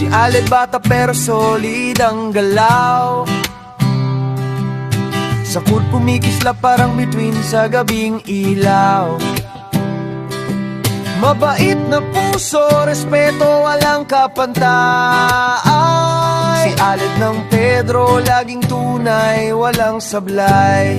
Si Aled bata pero solid ang galaw. Sa court pumikislap parang bituin sa gabing ilaw. Mabait na puso, respeto, walang kapantay. Si Aled ng Pedro, laging tunay, walang sablay.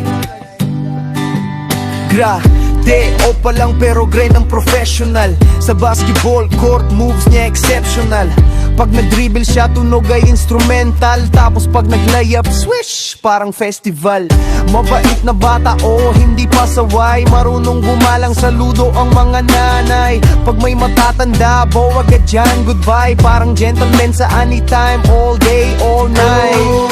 O pa lang pero grind ang professional. Sa basketball court, moves niya exceptional. Pag nag-dribble siya, tunog ay instrumental. Tapos pag nag-layup, swish, parang festival. Mabait na bata, hindi pasaway. Marunong gumalang, saludo ang mga nanay. Pag may matatanda, bow agad dyan, goodbye. Parang gentleman sa anytime, all day, all night.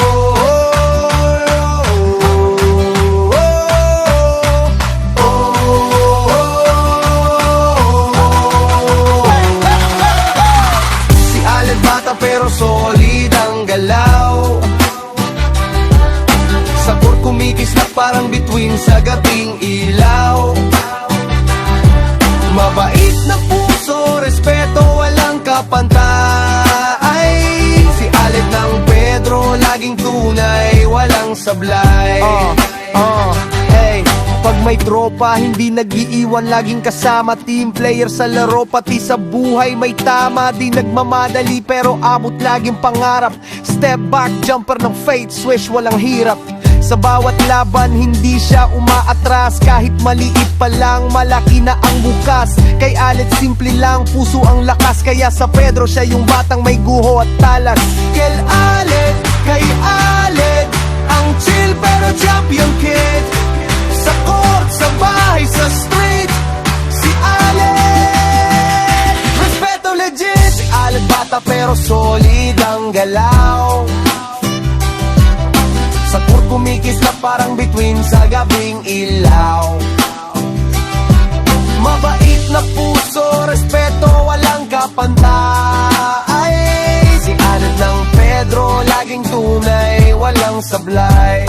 Pero solid ang galaw. Sa court kumikislap parang bituin sa gabing ilaw. Mabait na puso, respeto, walang kapantay. Si Aled ng Pedro, laging tunay, walang sablay. Hey, pag may tropa, hindi nag-iiwan, laging kasama. Team player sa laro, pati sa buhay may tama. Di nagmamadali pero abot laging pangarap. Step back, jumper ng fate, swish, walang hirap. Sa bawat laban, hindi siya umaatras. Kahit maliit pa lang, malaki na ang bukas. Kay Aled, simple lang, puso ang lakas. Kaya sa Pedro, siya yung batang may guho at talas. Kay Aled, ang chill pero champion kid. Sa court, sa bahay, sa street, si Aled, respeto legit. Si Aled bata pero solid ang galaw. Sa court kumikislap parang bituin sa gabing ilaw. Mabait na puso, respeto, walang kapantay. Si Aled ng Pedro, laging tunay, walang sablay.